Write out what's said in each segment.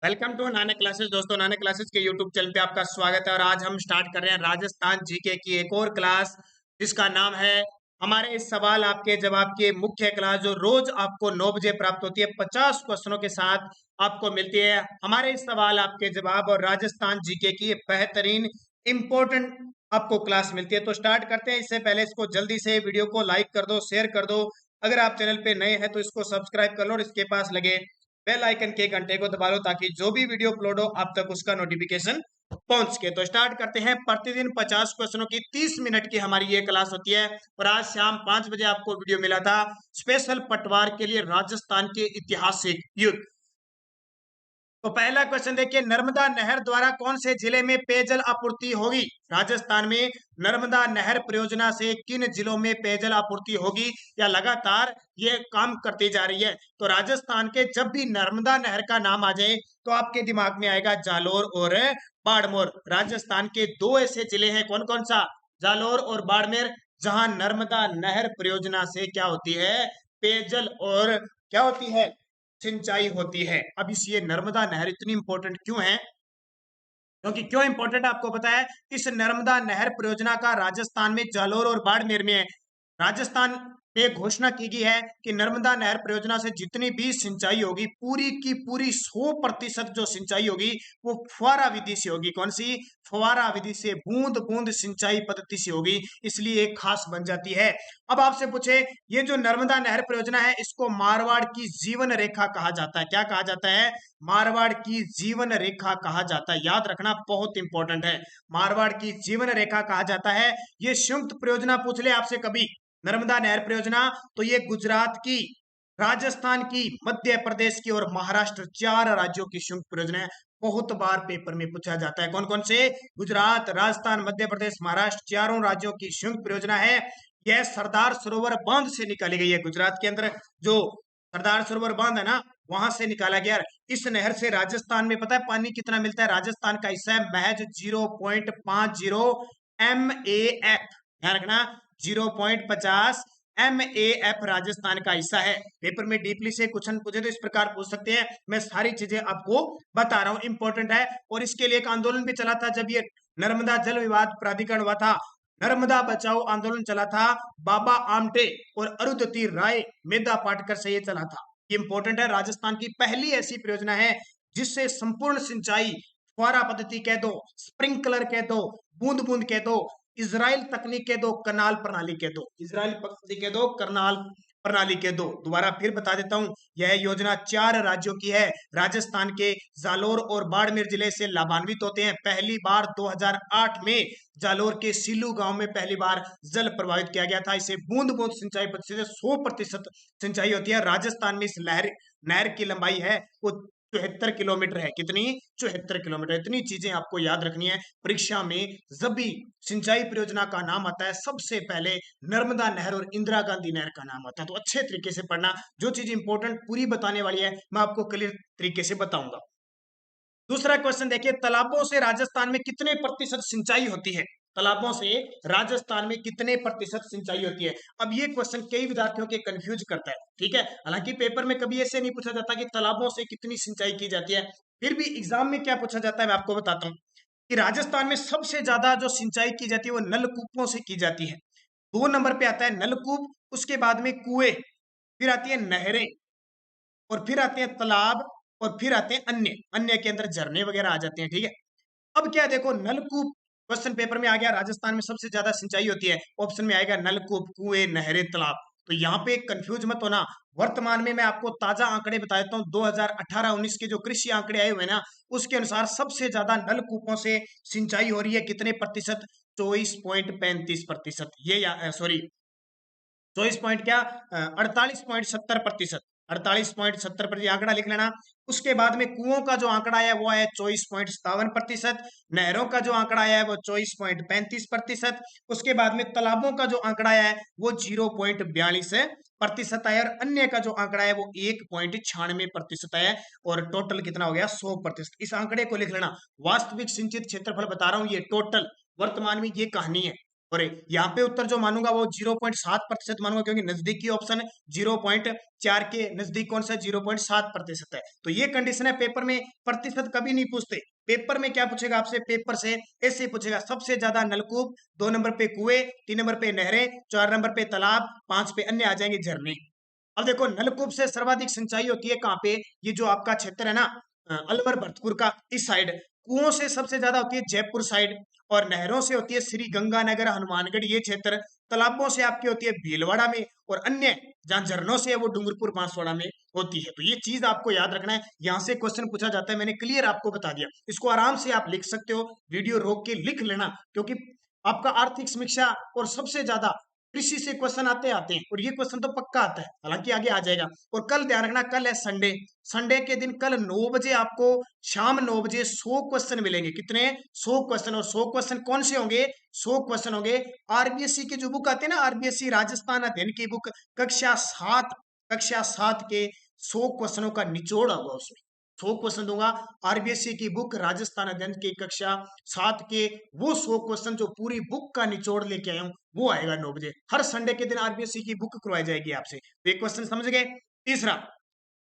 Welcome to Nanak classes. दोस्तों, Nanak classes के YouTube channel पे आपका स्वागत है और आज हम स्टार्ट कर रहे हैं राजस्थान जीके की एक और क्लास जिसका नाम है हमारे सवाल आपके जवाब की मुख्य क्लास, जो रोज आपको 9 बजे प्राप्त होती है। 50 क्वेश्चनों के साथ आपको मिलती है हमारे सवाल आपके जवाब और राजस्थान जीके की बेहतरीन इंपॉर्टेंट आपको क्लास मिलती है। तो स्टार्ट करते हैं। इससे पहले इसको जल्दी से वीडियो को लाइक कर दो, शेयर कर दो। अगर आप चैनल पे नए हैं तो इसको सब्सक्राइब कर लो और इसके पास लगे बेल आइकन के घंटे को दबा लो ताकि जो भी वीडियो अपलोड हो आप तक उसका नोटिफिकेशन पहुंच के। तो स्टार्ट करते हैं। प्रतिदिन 50 क्वेश्चनों की 30 मिनट की हमारी ये क्लास होती है और आज शाम 5 बजे आपको वीडियो मिला था स्पेशल पटवार के लिए राजस्थान के ऐतिहासिक युद्ध। तो पहला क्वेश्चन देखिए, नर्मदा नहर द्वारा कौन से जिले में पेयजल आपूर्ति होगी? राजस्थान में नर्मदा नहर परियोजना से किन जिलों में पेयजल आपूर्ति होगी या लगातार ये काम करती जा रही है? तो राजस्थान के जब भी नर्मदा नहर का नाम आ जाए तो आपके दिमाग में आएगा जालोर और बाड़मेर। राजस्थान के दो ऐसे जिले हैं, कौन कौन सा? जालोर और बाड़मेर, जहां नर्मदा नहर परियोजना से क्या होती है? पेयजल और क्या होती है? सिंचाई होती है। अब इस ये नर्मदा नहर इतनी इंपॉर्टेंट क्यों है? क्योंकि क्यों इंपॉर्टेंट आपको पता है? इस नर्मदा नहर परियोजना का राजस्थान में जालोर और बाड़मेर में है। राजस्थान में घोषणा की गई है कि नर्मदा नहर परियोजना से जितनी भी सिंचाई होगी पूरी की पूरी 100% जो सिंचाई होगी वो फुहारा विधि से होगी। कौन सी? फुहारा विधि से, बूंद बूंद सिंचाई पद्धति से होगी, इसलिए एक खास बन जाती है। अब आपसे पूछे, ये जो नर्मदा नहर परियोजना है इसको मारवाड़ की जीवन रेखा कहा जाता है। क्या कहा जाता है? मारवाड़ की जीवन रेखा कहा जाता है। याद रखना, बहुत इंपॉर्टेंट है। मारवाड़ की जीवन रेखा कहा जाता है। ये संयुक्त परियोजना पूछ ले आपसे कभी, नर्मदा नहर परियोजना, तो ये गुजरात की, राजस्थान की, मध्य प्रदेश की और महाराष्ट्र, 4 राज्यों की संयुक्त परियोजना है। बहुत बार पेपर में पूछा जाता है। कौन कौन से? गुजरात, राजस्थान, मध्य प्रदेश, महाराष्ट्र, चारों राज्यों की संयुक्त परियोजना है। यह सरदार सरोवर बांध से निकाली गई है। गुजरात के अंदर जो सरदार सरोवर बांध है ना, वहां से निकाला गया। इस नहर से राजस्थान में पता है पानी कितना मिलता है? राजस्थान का हिस्सा है महज 0.50 MAF। ध्यान रखना, 0.50 MAF राजस्थान का हिस्सा है। पेपर में डीपली से क्वेश्चन पूछे तो इस प्रकार पूछ सकते हैं। मैं सारी चीजें आपको बता रहा हूं, इंपॉर्टेंट है। और इसके लिए एक आंदोलन भी चला था जब ये नर्मदा जल विवाद प्राधिकरण हुआ था, नर्मदा बचाओ आंदोलन चला था। बाबा आमटे और अरुंधति राय मेधा पाटकर से ये चला था। इंपॉर्टेंट है। राजस्थान की पहली ऐसी परियोजना है जिससे संपूर्ण सिंचाई, फुहारा पद्धति कह दो, स्प्रिंकलर कह दो, बूंद बूंद कह दो, इजराइल तकनीक कह दो, कनाल प्रणाली कह दो, इजराइल पद्धति कह दो, कनाल प्रणाली कह दो। दोबारा फिर बता देता हूं, यह योजना 4 राज्यों की है। राजस्थान के जालोर और बाड़मेर जिले से लाभान्वित होते हैं। पहली बार 2008 में जालोर के सीलू गांव में पहली बार जल प्रभावित किया गया था। इसे बूंद बूंद सिंचाई पद्धति से 100% सिंचाई होती है। राजस्थान में इस नहर की लंबाई है वो 74 किलोमीटर है। कितनी? 74 किलोमीटर। इतनी चीजें आपको याद रखनी है। परीक्षा में जब भी सिंचाई परियोजना का नाम आता है सबसे पहले नर्मदा नहर और इंदिरा गांधी नहर का नाम आता है। तो अच्छे तरीके से पढ़ना, जो चीज इंपॉर्टेंट पूरी बताने वाली है मैं आपको क्लियर तरीके से बताऊंगा। दूसरा क्वेश्चन देखिए, तालाबों से राजस्थान में कितने प्रतिशत सिंचाई होती है? तालाबों से राजस्थान में कितने प्रतिशत सिंचाई होती है? अब ये क्वेश्चन कई विद्यार्थियों के कंफ्यूज करता है, ठीक है। हालांकि पेपर में कभी ऐसे नहीं पूछा जाता कि तालाबों से कितनी सिंचाई की जाती है, फिर भी एग्जाम में क्या पूछा जाता है मैं आपको बताता हूँ कि राजस्थान में सबसे ज्यादा जो सिंचाई की जाती है वो नलकूपों से की जाती है। 2 नंबर पे आता है नलकूप, उसके बाद में कुएं, फिर आती है नहरें, और फिर आते हैं तालाब, और फिर आते हैं अन्य। अन्य के अंदर झरने वगैरह आ जाते हैं, ठीक है। अब क्या देखो, नलकूप क्वेश्चन पेपर में आ गया, राजस्थान में सबसे ज्यादा सिंचाई होती है। ऑप्शन में आएगा नलकूप, कुएं, नहरें, तालाब। तो यहाँ पे कंफ्यूज मत होना। वर्तमान में मैं आपको ताजा आंकड़े बता देता हूँ। 2018-19 के जो कृषि आंकड़े आए हुए ना, उसके अनुसार सबसे ज्यादा नलकूपों से सिंचाई हो रही है। कितने प्रतिशत? 24.35%। ये सॉरी, 24 क्या, 48.70%। 48.70% आंकड़ा लिख लेना। उसके बाद में कुओं का जो आंकड़ा आया वो आया 24.57%। नहरों का जो आंकड़ा आया है वो 24.35%। उसके बाद में तालाबों का जो आंकड़ा आया है वो 0.42% आया, और अन्य का जो आंकड़ा है वो 1.96% आया। और टोटल कितना हो गया? 100%। इस आंकड़े को लिख लेना। वास्तविक सिंचित क्षेत्रफल बता रहा हूं, ये टोटल वर्तमान में ये कहानी है। और यहाँ पे उत्तर जो मानूंगा वो 0.7% मानूंगा, क्योंकि नजदीकी ऑप्शन 0.4 के नजदीक कौन सा 0.7% है। तो ये कंडीशन है, पेपर में प्रतिशत कभी नहीं पूछते। पेपर में क्या पूछेगा आपसे, पेपर से ऐसे पूछेगा, सबसे ज्यादा नलकूप, 2 नंबर पे कुएं, 3 नंबर पे नहरें, 4 नंबर पे तालाब, 5 पे अन्य आ जाएंगे झरने। अब देखो नलकूप से सर्वाधिक सिंचाई होती है कहाँ पे, ये जो आपका क्षेत्र है ना अलवर भरतपुर का इस साइड, कुओं से सबसे ज्यादा होती है जयपुर साइड, और नहरों से होती है श्री गंगानगर हनुमानगढ़ ये क्षेत्र, तालाबों से आपकी होती है भीलवाड़ा में, और अन्य जहाँ झरनों से है वो डूंगरपुर बांसवाड़ा में होती है। तो ये चीज आपको याद रखना है, यहाँ से क्वेश्चन पूछा जाता है, मैंने क्लियर आपको बता दिया। इसको आराम से आप लिख सकते हो, वीडियो रोक के लिख लेना, क्योंकि आपका आर्थिक समीक्षा और सबसे ज्यादा कृषि से क्वेश्चन आते आते हैं, और ये क्वेश्चन तो पक्का आता है, हालांकि आगे आ जाएगा। और कल ध्यान रखना, कल है संडे, संडे के दिन कल 9 बजे आपको, शाम 9 बजे 100 क्वेश्चन मिलेंगे। कितने? 100 क्वेश्चन। और 100 क्वेश्चन कौन से होंगे? 100 क्वेश्चन होंगे आरबीएससी की जो बुक आती है ना, आरबीएससी राजस्थान अध्ययन की बुक, कक्षा 7 के 100 क्वेश्चनों का निचोड़ होगा उसमें। 100 क्वेश्चन दूंगा, आरबीएससी की बुक राजस्थान अध्ययन की कक्षा 7 के वो 100 क्वेश्चन जो पूरी बुक का निचोड़ लेके आया हूं, वो आएगा 9 बजे। हर संडे के दिन आरबीएससी की बुक करवाई जाएगी आपसे। तो एक क्वेश्चन समझ गए। तीसरा,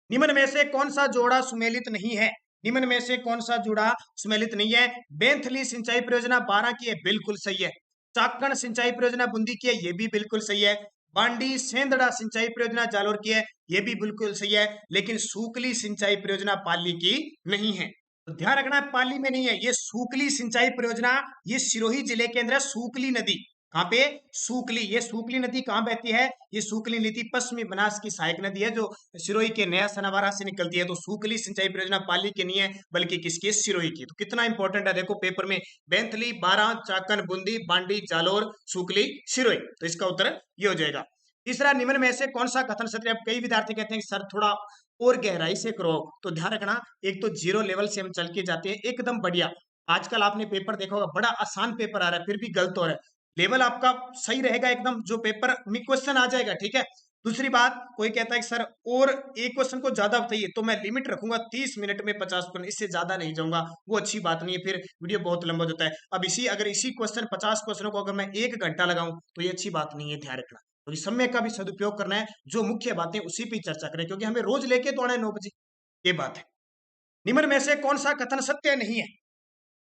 निम्न में से कौन सा जोड़ा सुमेलित नहीं है? निम्न में से कौन सा जोड़ा सुमेलित नहीं है? बेंथली सिंचाई परियोजना 12 की है, बिल्कुल सही है। चाकण सिंचाई परियोजना बूंदी की है, ये भी बिल्कुल सही है। बांडी सेंधड़ा सिंचाई परियोजना जालोर की है, ये भी बिल्कुल सही है। लेकिन सूकली सिंचाई परियोजना पाली की नहीं है। तो ध्यान रखना, पाली में नहीं है ये सूकली सिंचाई परियोजना, ये सिरोही जिले के अंदर है। सूकली नदी कहाँ पे? सूकली। ये सूकली नदी कहाँ बहती है? ये सूकली नदी पश्चिमी बनास की सहायक नदी है, जो सिरोही के नया सनावारा से निकलती है। तो सूकली सिंचाई परियोजना पाली की नहीं है, बल्कि किसकी? सिरोही की। तो कितना इंपॉर्टेंट है देखो पेपर में, बेंथली, बारां, चाकन, बूंदी, बांडी, जालोर, सूकली, सिरोही। तो इसका उत्तर ये हो जाएगा। तीसरा, निम्न में से कौन सा कथन सत्य? अब कई विद्यार्थी कहते हैं कि सर थोड़ा और गहराई से करो, तो ध्यान रखना, एक तो जीरो लेवल से हम चल के जाते हैं एकदम बढ़िया। आजकल आपने पेपर देखा होगा, बड़ा आसान पेपर आ रहा है, फिर भी गलत हो रहा है। लेवल आपका सही रहेगा एकदम, जो पेपर में क्वेश्चन आ जाएगा, ठीक है। दूसरी बात, कोई कहता है कि सर और एक क्वेश्चन को ज्यादा बताइए, तो मैं लिमिट रखूंगा 30 मिनट में 50 क्वेश्चन, इससे ज्यादा नहीं जाऊंगा, वो अच्छी बात नहीं है, फिर वीडियो बहुत लंबा होता है। अब अगर इसी क्वेश्चन 50 क्वेश्चनों को अगर मैं 1 घंटा लगाऊं, तो ये अच्छी बात नहीं है, ध्यान रखना। तो समय का भी सदुपयोग करना है, जो मुख्य बातें उसी पे चर्चा करें, क्योंकि हमें रोज लेके तो आना है 9 बजे, ये बात है। निम्न में से कौन सा कथन सत्य नहीं है?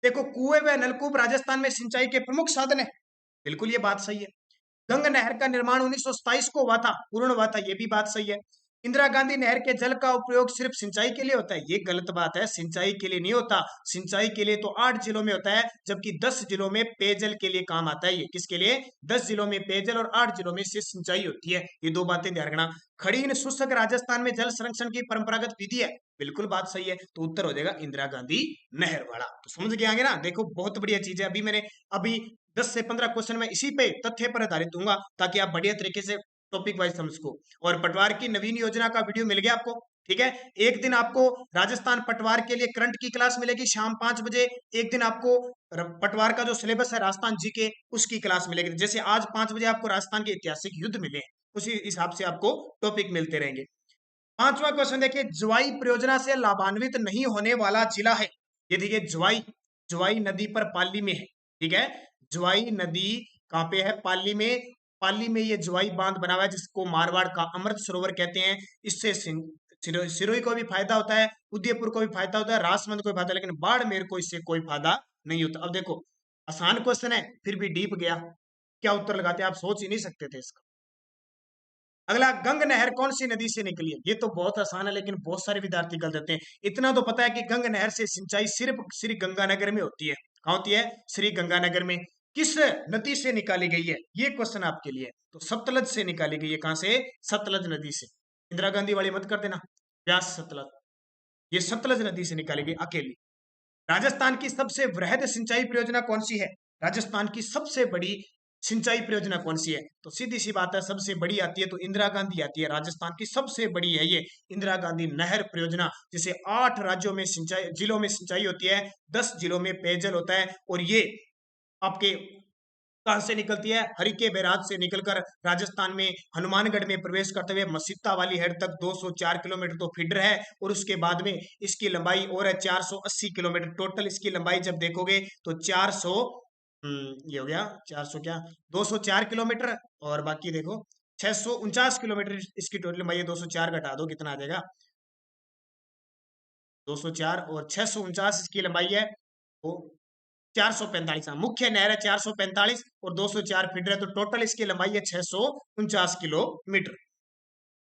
देखो, कुएं व नलकूप राजस्थान में सिंचाई के प्रमुख साधन है, बिल्कुल ये बात सही है। गंग नहर का निर्माण 1927 को हुआ था, पूर्ण हुआ था, ये भी बात सही है। इंदिरा गांधी नहर के जल का उपयोग सिर्फ सिंचाई के लिए होता है, ये गलत बात है, सिंचाई के लिए नहीं होता। सिंचाई के लिए तो 8 जिलों में होता है, जबकि 10 जिलों में पेयजल के लिए काम आता है। ये किसके लिए? 10 जिलों में पेयजल और 8 जिलों में से सिंचाई होती है। ये 2 बातें ध्यान रखना। खड़ीन शुष्क राजस्थान में जल संरक्षण की परंपरागत विधि है, बिल्कुल बात सही है। तो उत्तर हो जाएगा इंदिरा गांधी नहर वाला। तो समझ गए आगे ना, देखो बहुत बढ़िया चीज है। अभी 10 से 15 क्वेश्चन में इसी पे तथ्य पर आधारित दूंगा, ताकि आप बढ़िया तरीके से टॉपिक वाइज समझ को। और पटवार की नवीन योजना का वीडियो मिल गया आपको, ठीक है। एक दिन आपको राजस्थान पटवार के लिए करंट की क्लास मिलेगी शाम 5 बजे। एक दिन आपको पटवार का जो सिलेबस है राजस्थान जीके, उसकी क्लास मिलेगी। जैसे आज 5 बजे आपको राजस्थान के ऐतिहासिक युद्ध मिले, उसी हिसाब से आपको टॉपिक मिलते रहेंगे। 5वां क्वेश्चन देखिए, ज्वाई परियोजना से लाभान्वित नहीं होने वाला जिला है। ये देखिए, ज्वाई नदी पर पाली में है, ठीक है। ज्वाई नदी कहाँ पे है? पाली में। पाली में ये ज्वाई बांध बना हुआ है, जिसको मारवाड़ का अमृत सरोवर कहते हैं। इससे सिरोही को भी फायदा होता है, उदयपुर को भी फायदा होता है, राजसमंद को भी फायदा, लेकिन बाड़मेर को इससे कोई फायदा नहीं होता। अब देखो, आसान क्वेश्चन है, फिर भी डीप गया, क्या उत्तर लगाते? आप सोच ही नहीं सकते थे इसका। अगला, गंग नहर कौन सी नदी से निकली है? ये तो बहुत आसान है, लेकिन बहुत सारे विद्यार्थी गलत देते हैं। इतना तो पता है कि गंग नहर से सिंचाई सिर्फ श्री गंगानगर में होती है। कहाँ होती है? श्री गंगानगर में। किस नदी से निकाली गई है? ये क्वेश्चन आपके लिए। तो सतलज से निकाली गई है। कहां से? सतलज नदी से। इंदिरा गांधी वाली मत कर देना, व्यास सतलज, ये सतलज नदी से निकाली गई अकेली। राजस्थान की सबसे वृहद सिंचाई परियोजना कौन सी है? राजस्थान की सबसे बड़ी सिंचाई परियोजना कौन सी है? तो सीधी सी बात है, सबसे बड़ी आती है तो इंदिरा गांधी आती है। राजस्थान की सबसे बड़ी है ये इंदिरा गांधी नहर परियोजना, जिसे 8 राज्यों में जिलों में सिंचाई होती है, 10 जिलों में पेयजल होता है। और ये आपके कहां से निकलती है? हरिके बैराज से निकलकर राजस्थान में हनुमानगढ़ में प्रवेश करते हुए मसीता वाली हेड तक 204 किलोमीटर तो फीडर है, और उसके बाद में इसकी लंबाई और है 480 किलोमीटर। टोटल इसकी लंबाई जब देखोगे तो ये हो गया 400 क्या 204 किलोमीटर, और बाकी देखो 649 किलोमीटर इसकी टोटल लंबाई है। 204 घटा दो कितना आ जाएगा, 204 और 649 इसकी लंबाई है, वो 445। हाँ, मुख्य नहर है 445 और 204 फीडर है, तो टोटल इसकी लंबाई है 649 किलोमीटर।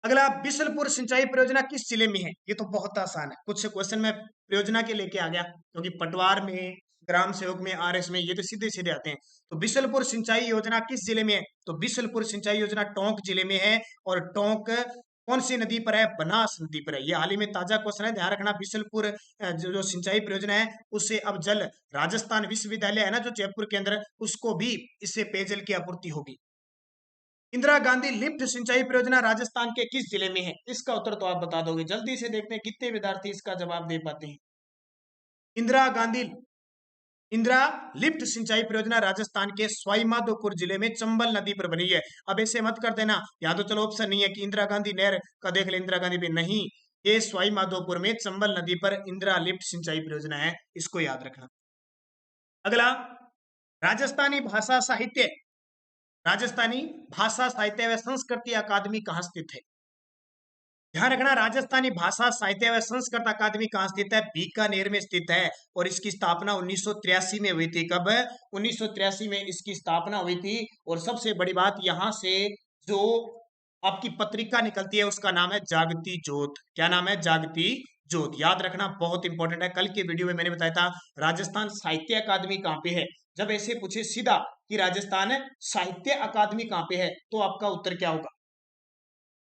अगला, बिशलपुर सिंचाई परियोजना किस जिले में है? ये तो बहुत आसान है, कुछ से क्वेश्चन में परियोजना के लेके आ गया, क्योंकि पटवार में, ग्राम सेवक में, आरएस में ये तो सीधे सीधे आते हैं। तो बिशलपुर सिंचाई योजना किस जिले में है? तो बिशलपुर सिंचाई योजना टोंक जिले में है। और टोंक कौन सी नदी पर है? बनास नदी पर है। ये हाल ही में ताजा क्वेश्चन है, ध्यान रखना। बिशलपुर जो सिंचाई परियोजना है, उससे अब जल राजस्थान विश्वविद्यालय है ना जो जयपुर के अंदर, उसको भी इससे पेयजल की आपूर्ति होगी। इंदिरा गांधी लिफ्ट सिंचाई परियोजना राजस्थान के किस जिले में है? इसका उत्तर तो आप बता दोगे। जल्दी से देखते हैं कितने विद्यार्थी इसका जवाब दे पाते हैं। इंदिरा गांधी इंदिरा लिफ्ट सिंचाई परियोजना राजस्थान के सवाईमाधोपुर जिले में चंबल नदी पर बनी है। अब ऐसे मत कर देना, या तो चलो ऑप्शन नहीं है कि इंदिरा गांधी नहर का देख ले, इंदिरा गांधी पे नहीं, ये सवाईमाधोपुर में चंबल नदी पर इंदिरा लिफ्ट सिंचाई परियोजना है, इसको याद रखना। अगला, राजस्थानी भाषा साहित्य राजस्थानी भाषा साहित्य व संस्कृति अकादमी कहाँ स्थित है? ध्यान रखना, राजस्थानी भाषा साहित्य व संस्कृत अकादमी कहाँ स्थित है? बीकानेर में स्थित है। और इसकी स्थापना 1983 में हुई थी। कब? 1983 में इसकी स्थापना हुई थी। और सबसे बड़ी बात, यहाँ से जो आपकी पत्रिका निकलती है उसका नाम है जागती ज्योत। क्या नाम है? जागती ज्योत। याद रखना, बहुत इंपॉर्टेंट है। कल के वीडियो में मैंने बताया था राजस्थान साहित्य अकादमी कहाँ पे है। जब ऐसे पूछे सीधा कि राजस्थान साहित्य अकादमी कहाँ पे है, तो आपका उत्तर क्या होगा?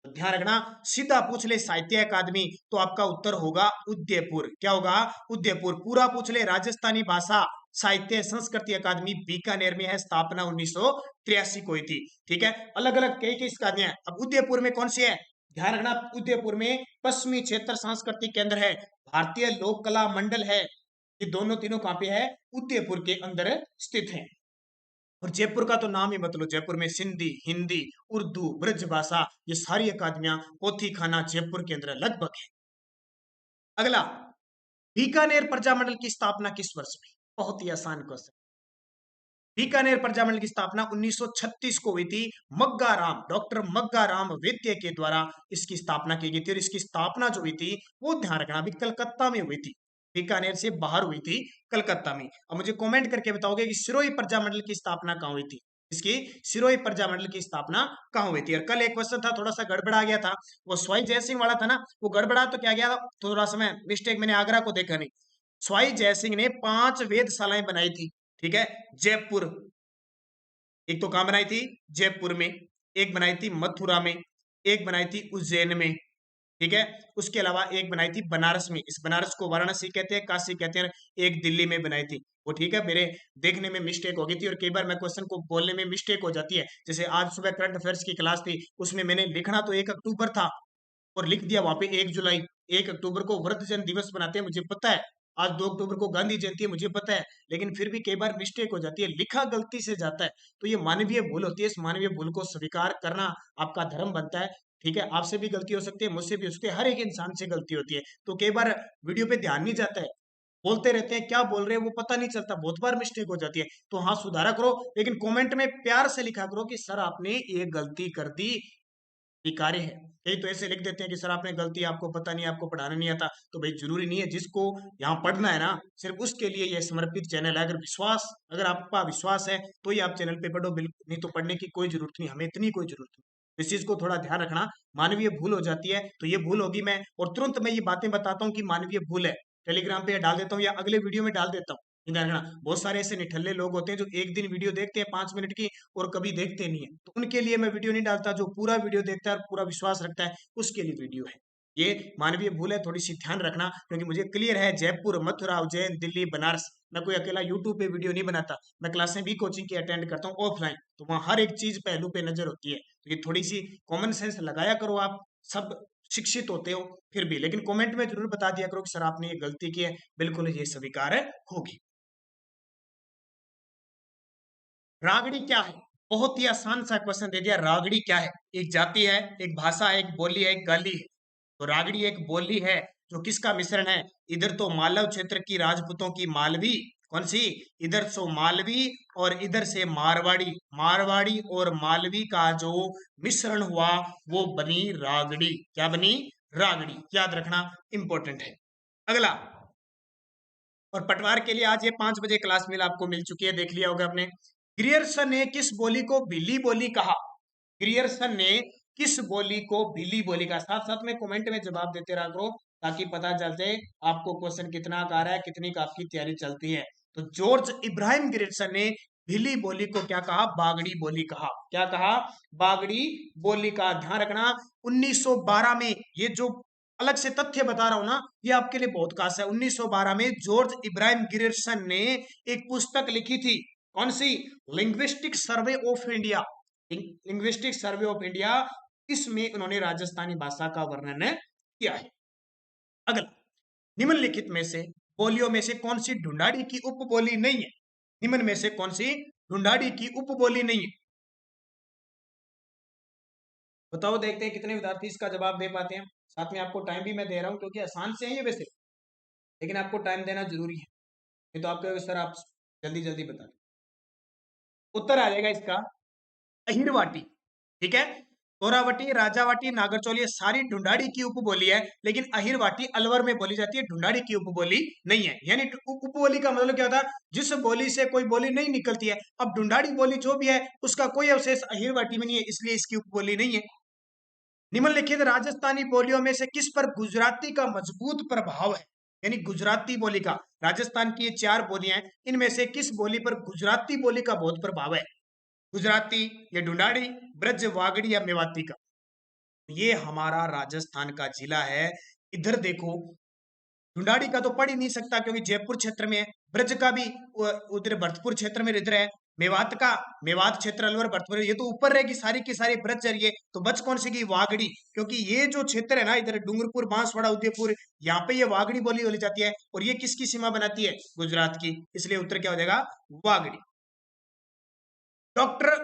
ध्यान रखना, सीधा पूछ ले साहित्य अकादमी तो आपका उत्तर होगा उदयपुर। क्या होगा? उदयपुर। पूरा पूछ ले राजस्थानी भाषा साहित्य संस्कृति अकादमी बीकानेर में है, स्थापना 1983 को हुई थी। ठीक है, अलग अलग कई कई अकादमियां हैं। अब उदयपुर में कौन सी है? ध्यान रखना, उदयपुर में पश्चिमी क्षेत्र सांस्कृतिक केंद्र है, भारतीय लोक कला मंडल है। ये दोनों तीनों कहां पे है? उदयपुर के अंदर स्थित है। और जयपुर का तो नाम ही मत लो, जयपुर में सिंधी, हिंदी, उर्दू, ब्रज भाषा, ये सारी अकादमियां पोथी खाना जयपुर के अंदर लगभग है। अगला, बीकानेर प्रजामंडल की स्थापना किस वर्ष में? बहुत ही आसान क्वेश्चन। बीकानेर प्रजामंडल की स्थापना 1936 को हुई थी। मग्गा राम, डॉक्टर मग्गा राम वैद्य के द्वारा इसकी स्थापना की गई थी। और इसकी स्थापना जो हुई थी वो ध्यान रखना अभी कलकत्ता में हुई थी, बीकानेर से बाहर हुई थी, कलकत्ता में। अब मुझे कमेंट करके बताओगे कि सिरोही प्रजामंडल की स्थापना कहाँ हुई थी? इसकी सिरोही प्रजामंडल की स्थापना कहाँ हुई थी? और कल एक क्वेश्चन था थोड़ा सा गड़बड़ा गया था, वो स्वाई जयसिंह वाला था ना, वो गड़बड़ा तो क्या गया, थोड़ा सा मैं मिस्टेक, मैंने आगरा को देखा नहीं। स्वाई जयसिंह ने 5 वेधशालाएं बनाई थी। ठीक है, जयपुर, एक तो कहां बनाई थी? जयपुर में। एक बनाई थी मथुरा में, एक बनाई थी उज्जैन में। ठीक है, उसके अलावा एक बनाई थी बनारस में, इस बनारस को वाराणसी कहते हैं, काशी कहते हैं। एक दिल्ली में बनाई थी वो। ठीक है, मेरे देखने में मिस्टेक हो गई थी, और कई बार मैं क्वेश्चन को बोलने में मिस्टेक हो जाती है। जैसे आज सुबह करंट अफेयर्स की क्लास थी, उसमें मैंने लिखना तो 1 अक्टूबर था और लिख दिया वहां पे 1 जुलाई। 1 अक्टूबर को वृद्धजन दिवस मनाते हैं, मुझे पता है। आज 2 अक्टूबर को गांधी जयंती है, मुझे पता है। लेकिन फिर भी कई बार मिस्टेक हो जाती है, लिखा गलती से जाता है, तो ये मानवीय भूल होती है। इस मानवीय भूल को स्वीकार करना आपका धर्म बनता है। ठीक है, आपसे भी गलती हो सकती है, मुझसे भी हो सकती है, हर एक इंसान से गलती होती है। तो कई बार वीडियो पे ध्यान नहीं जाता है, बोलते रहते हैं, क्या बोल रहे हैं वो पता नहीं चलता, बहुत बार मिस्टेक हो जाती है। तो हाँ, सुधारा करो, लेकिन कमेंट में प्यार से लिखा करो कि सर आपने ये गलती कर दी, स्वीकार्य है। कई तो ऐसे लिख देते हैं कि सर आपने गलती, आपको पता नहीं, आपको पढ़ाना नहीं आता। तो भाई जरूरी नहीं है, जिसको यहाँ पढ़ना है ना, सिर्फ उसके लिए यह समर्पित चैनल है। अगर आपका विश्वास है तो ही आप चैनल पे पढ़ो, बिल्कुल नहीं तो पढ़ने की कोई जरूरत नहीं, हमें इतनी कोई जरूरत नहीं। इस चीज को थोड़ा ध्यान रखना, मानवीय भूल हो जाती है तो ये भूल होगी, मैं और तुरंत मैं ये बातें बताता हूँ कि मानवीय भूल है, टेलीग्राम पे डाल देता हूँ या अगले वीडियो में डाल देता हूँ। ध्यान रखना, बहुत सारे ऐसे निठल्ले लोग होते हैं जो एक दिन वीडियो देखते हैं 5 मिनट की और कभी देखते नहीं है, तो उनके लिए मैं वीडियो नहीं डालता। जो पूरा वीडियो देखता है और पूरा विश्वास रखता है उसके लिए वीडियो है। ये मानवीय भूल है, थोड़ी सी ध्यान रखना, क्योंकि मुझे क्लियर है जयपुर, मथुरा, उज्जैन, दिल्ली, बनारस, मैं कोई अकेला यूट्यूब पे वीडियो नहीं बनाता, मैं क्लासें भी कोचिंग की अटेंड करता हूँ ऑफलाइन, तो वहाँ हर एक चीज पहलू पे नजर होती है। तो ये थोड़ी सी कॉमन सेंस लगाया करो, आप सब शिक्षित होते हो फिर भी, लेकिन कमेंट में जरूर बता दिया करो कि सर आपने ये गलती की है, बिल्कुल ये स्वीकार होगी। रागड़ी क्या है? बहुत ही आसान सा क्वेश्चन दे दिया, रागड़ी क्या है? एक जाति है, एक भाषा है, एक बोली है, एक गाली है। तो रागड़ी एक बोली है जो किसका मिश्रण है? इधर तो मालव क्षेत्र की राजपूतों की मालवी कौन सी? इधर से मालवी और इधर से मारवाड़ी, मारवाड़ी और मालवी का जो मिश्रण हुआ वो बनी रागड़ी। क्या बनी? रागड़ी। याद रखना, इंपॉर्टेंट है। अगला, और पटवार के लिए आज ये 5 बजे क्लास मिल आपको मिल चुकी है, देख लिया होगा आपने। ग्रियर्सन ने किस बोली को भीली बोली कहा? ग्रियर्सन ने किस बोली को भीली बोली कहा? साथ साथ में कमेंट में जवाब देते रहा करो ताकि पता चल जाए आपको क्वेश्चन कितना का आ रहा है, कितनी का आपकी तैयारी चलती है। तो जॉर्ज इब्राहिम ग्रियर्सन ने भीली बोली को क्या कहा? बागड़ी बोली कहा। क्या कहा? बागड़ी बोली का। ध्यान रखना 1912 में, ये जो अलग से तथ्य बता रहा हूं ना, ये आपके लिए बहुत खास है। 1912 में जॉर्ज इब्राहिम ग्रियर्सन ने एक पुस्तक लिखी थी। कौन सी? Linguistic survey of India. Linguistic survey of India, इसमें उन्होंने राजस्थानी भाषा का वर्णन किया है। अगला, निम्नलिखित में से बोलियों में से कौन सी ढूंढाड़ी की उपबोली नहीं है? निम्न में से कौन सी ढूंढाड़ी की उपबोली नहीं है? बताओ, देखते हैं कितने विद्यार्थी इसका जवाब दे पाते हैं। साथ में आपको टाइम भी मैं दे रहा हूं क्योंकि आसान से है ये वैसे, लेकिन आपको टाइम देना जरूरी है, नहीं तो आपके सर आप जल्दी जल्दी बता दें। उत्तर आ जाएगा इसका अहिरवाटी। ठीक है, तोरावटी, राजावाटी, नागरचौली ये सारी ढूंढाड़ी की उपबोली है, लेकिन अहिरवाटी अलवर में बोली जाती है, ढूंढाड़ी की उपबोली नहीं है। यानी उपबोली का मतलब क्या होता है? जिस बोली से कोई बोली नहीं निकलती है। अब ढूंढाड़ी बोली जो भी है उसका कोई अवशेष अहिरवाटी में नहीं है, इसलिए इसकी उपबोली नहीं है। निम्नलिखित राजस्थानी बोलियों में से किस पर गुजराती का मजबूत प्रभाव है? यानी गुजराती बोली का, राजस्थान की ये 4 बोलियां हैं, इनमें से किस बोली पर गुजराती बोली का बहुत प्रभाव है? गुजराती, या ढूंढाड़ी, ब्रज, वागड़ी या मेवाती का? ये हमारा राजस्थान का जिला है। इधर देखो, ढूंढाड़ी का तो पढ़ ही नहीं सकता क्योंकि जयपुर क्षेत्र में है। ब्रज का भी उधर भरतपुर क्षेत्र में इधर है। मेवात का, मेवात क्षेत्र अलवर भरतपुर, ये तो ऊपर रहेगी सारी की सारी ब्रज है। तो बच कौन सी की? वागड़ी। क्योंकि ये जो क्षेत्र है ना, इधर डूंगरपुर, बांसवाड़ा, उदयपुर, यहाँ पे ये वागड़ी बोली जाती है, और ये किसकी सीमा बनाती है? गुजरात की। इसलिए उत्तर क्या हो जाएगा? वागड़ी। डॉक्टर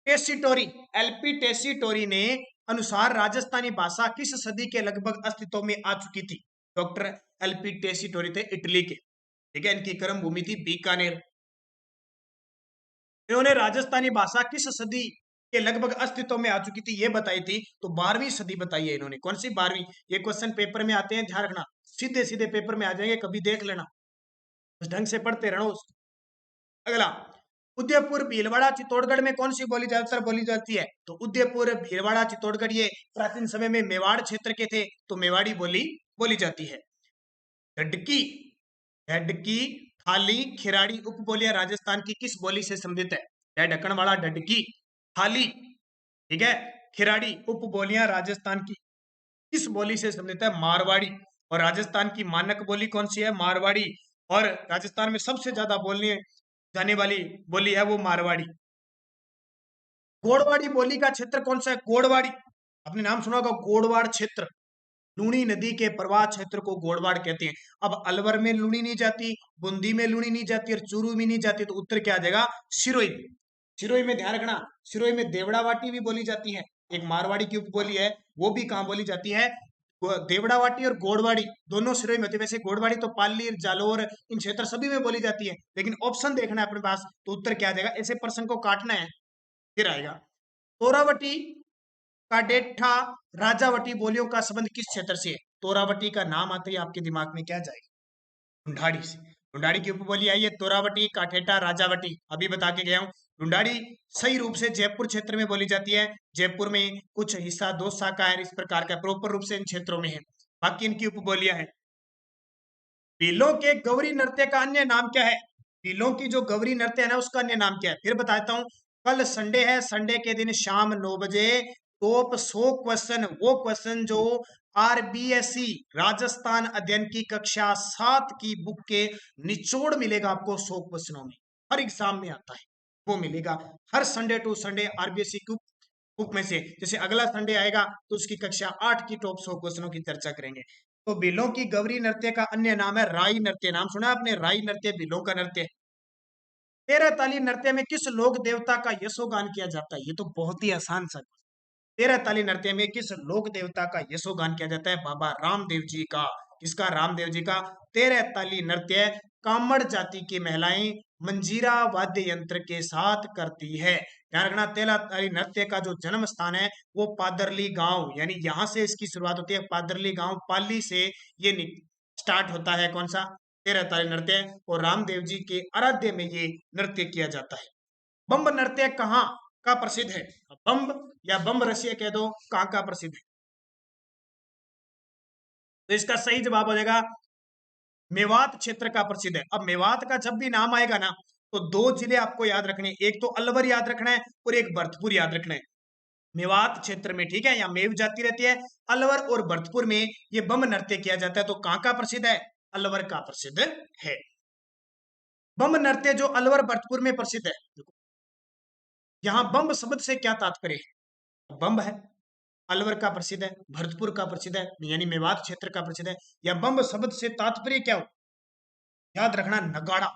टेसीटोरी, एलपी टेसीटोरी ने अनुसार राजस्थानी भाषा किस सदी के लगभग अस्तित्व में आ चुकी थी? डॉक्टर एलपी टेसीटोरी थे इटली के। ठीक है, इनकी कर्म भूमि थी बीकानेर। इन्होंने राजस्थानी भाषा किस सदी के लगभग अस्तित्व में आ चुकी थी ये बताई थी, तो 12वीं सदी बताई है इन्होंने। कौन सी? 12वीं। ये क्वेश्चन पेपर में आते हैं, ध्यान रखना, सीधे सीधे पेपर में आ जाएंगे, कभी देख लेना, उस ढंग से पढ़ते रहना। अगला, उदयपुर, भीलवाड़ा, चित्तौड़गढ़ में कौन सी बोली ज्यादातर बोली जाती है? तो उदयपुर, भीलवाड़ा, चित्तौड़गढ़ ये प्राचीन समय में मेवाड़ क्षेत्र के थे, तो मेवाड़ी बोली बोली जाती है। ढडकी, ढडकी, थाली, खिराड़ी उपबोलियां राजस्थान की किस बोली से संबंधित है? ढक्कन वाला ढडकी, थाली, ठीक है, खिराड़ी उपबोलियां राजस्थान की किस बोली से संबंधित है? मारवाड़ी। और राजस्थान की मानक बोली कौन सी है? मारवाड़ी। और राजस्थान में सबसे ज्यादा बोलने जाने वाली बोली है वो मारवाड़ी। गोड़वाड़ी बोली का क्षेत्र कौन सा है? गोड़वाड़ी, आपने नाम सुना होगा, गोड़वाड़ क्षेत्र। लूणी नदी के प्रवाह क्षेत्र को गोड़वाड़ कहते हैं। अब अलवर में लूणी नहीं जाती, बूंदी में लूणी नहीं जाती, और चूरू में नहीं जाती, तो उत्तर क्या आ जाएगा? सिरोही। सिरोही में ध्यान रखना, सिरोही में देवड़ावाटी भी बोली जाती है, एक मारवाड़ी की उपबोली है, वो भी कहाँ बोली जाती है? देवड़ावाटी और गोड़वाड़ी दोनों सिरोही में होती है। वैसे गोड़वाड़ी तो पाली, जालोर, इन क्षेत्र सभी में बोली जाती है, लेकिन ऑप्शन देखना है अपने पास, तो उत्तर क्या आ जाएगा? ऐसे प्रश्न को काटना है, फिर आएगा। तोरावटी, काडेठा, राजावटी बोलियों का संबंध किस क्षेत्र से है? तोरावटी का नाम आते ही आपके दिमाग में क्या जाएगा? ढूंढाड़ी से। ढूंढाड़ी की उपबोली आई है तोरावटी, काठेटा, राजावटी, अभी बता के गया हूं। ढूंढाड़ी सही रूप से जयपुर क्षेत्र में बोली जाती है। जयपुर में कुछ हिस्सा दोसा का है, इस प्रकार का प्रॉपर रूप से इन क्षेत्रों में है। बाकी इनकी उपबोलियां हैं। भीलों के गौरी नृत्य का अन्य नाम क्या है? भीलों की जो गौरी नृत्य है ना, उसका अन्य नाम क्या है? फिर बताता हूं। कल संडे है, संडे के दिन शाम 9 बजे टॉप 100 क्वेश्चन, वो क्वेश्चन जो आरबीएसई राजस्थान अध्ययन की कक्षा 7 की बुक के निचोड़ मिलेगा आपको 100 क्वेश्चनों में, हर एग्जाम में आता है, वो मिलेगा हर संडे टू संडे आरबीएसई की बुक में से। जैसे अगला संडे आएगा तो उसकी कक्षा 8 की टॉप 100 क्वेश्चनों की चर्चा करेंगे। तो भीलों की गौरी नृत्य का अन्य नाम है राई नृत्य। नाम सुना आपने? राई नृत्य भीलों का नृत्य। तेरह ताली नृत्य में किस लोक देवता का यशोगान किया जाता है? ये तो बहुत ही आसान सा। तेरह ताली नृत्य में किस लोक देवता का यशोगान किया जाता है? बाबा रामदेव जी का। किसका? रामदेव जी का। 13 ताली नृत्य कामड़ जाति की महिलाएं मंजीरा वाद्य यंत्र के साथ करती है। ध्यान रखना, 13 ताली नृत्य का जो जन्म स्थान है वो पादरली गांव, यानी यहां से इसकी शुरुआत होती है। पादरली गांव पाली से ये स्टार्ट होता है। कौन सा? 13 ताली नृत्य। और रामदेव जी के आराध्य में ये नृत्य किया जाता है। बम्ब नृत्य कहाँ का प्रसिद्ध है? बम्ब या बम्ब रसिया कह दो, कहाँ का प्रसिद्ध है? तो इसका सही जवाब हो जाएगा मेवात क्षेत्र का प्रसिद्ध है। अब मेवात का जब भी नाम आएगा ना, तो दो जिले आपको याद रखने, एक तो अलवर याद रखना है और एक भरतपुर याद रखना है। मेवात क्षेत्र में, ठीक है, या मेव जाति रहती है, अलवर और भरतपुर में ये बम नृत्य किया जाता है। तो कहाँ का प्रसिद्ध है? अलवर का प्रसिद्ध है। बम नृत्य जो अलवर भरतपुर में प्रसिद्ध है, यहाँ बम शब्द से क्या तात्पर्य है? बम है, अलवर का प्रसिद्ध है, भरतपुर का प्रसिद्ध है, यानी मेवात क्षेत्र का प्रसिद्ध है। या बम शब्द से तात्पर्य क्या हो? याद रखना, नगाड़ा।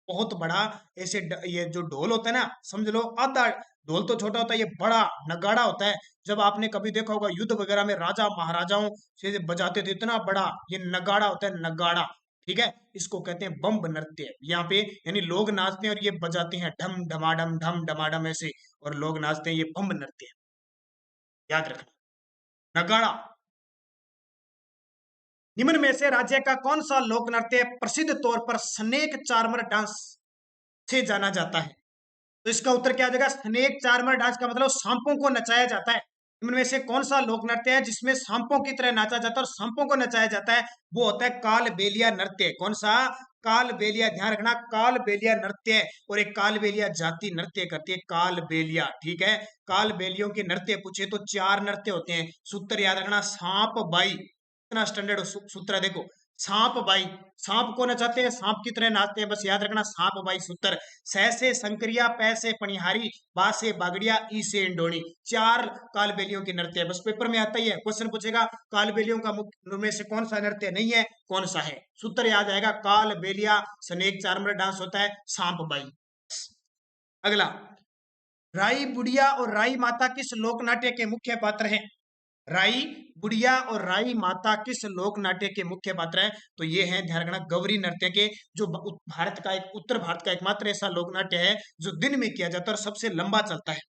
बहुत बड़ा, ऐसे ये जो ढोल होता है ना, समझ लो आधा ढोल तो छोटा होता है, ये बड़ा नगाड़ा होता है। जब आपने कभी देखा होगा युद्ध वगैरह में राजा महाराजाओं से बजाते थे, इतना बड़ा ये नगाड़ा होता है, नगाड़ा। ठीक है, इसको कहते हैं बम्ब नृत्य। यहाँ पे यानी लोग नाचते हैं और ये बजाते हैं ढम ढमाडम ढम ढमाडम ऐसे, और लोग नाचते हैं, ये बम्ब नृत्य। याद रखना, नगाड़ा। निम्न में से राज्य का कौन सा लोक नृत्य प्रसिद्ध तौर पर स्नेक चार्मर डांस से जाना जाता है? तो इसका उत्तर क्या आ जाएगा? स्नेक चार्मर डांस का मतलब सांपों को नचाया जाता है। इनमें में से कौन सा लोक नृत्य है जिसमें सांपों की तरह नाचा जाता है और सांपों को नचाया जाता है? वो होता है काल बेलिया नृत्य। कौन सा? काल बेलिया। ध्यान रखना, काल बेलिया नृत्य। और एक काल बेलिया जाति नृत्य करती है, काल बेलिया। ठीक है, काल बेलियों के नृत्य पूछे तो 4 नृत्य होते हैं। सूत्र याद रखना, सांप बाई, इतना स्टैंडर्ड सूत्र है। देखो, सांप बाई, सांप को नचाते हैं, सांप की तरह नाचते हैं, बस याद रखना सांप बाई सूत्र। स से संक्रिया, पै से पनिहारी, बा से बागड़िया, ई से इंडोनी। 4 कालबेलियों के नृत्य है, बस पेपर में आता ही है। क्वेश्चन पूछेगा कालबेलियों का मुख्य में से कौन सा नृत्य नहीं है, कौन सा है? सूत्र याद आएगा, कालबेलिया स्नेक चार्मर डांस होता है, सांप बाई। अगला, राई बुढ़िया और राई माता किस लोक नाट्य के मुख्य पात्र हैं? राई बुढ़िया और राई माता किस लोक नाट्य के मुख्य पात्र हैं? तो ये हैं, ध्यान रखना, गौरी नृत्य के, जो भारत का एक, उत्तर भारत का एकमात्र ऐसा लोक नाट्य है जो दिन में किया जाता है और सबसे लंबा चलता है।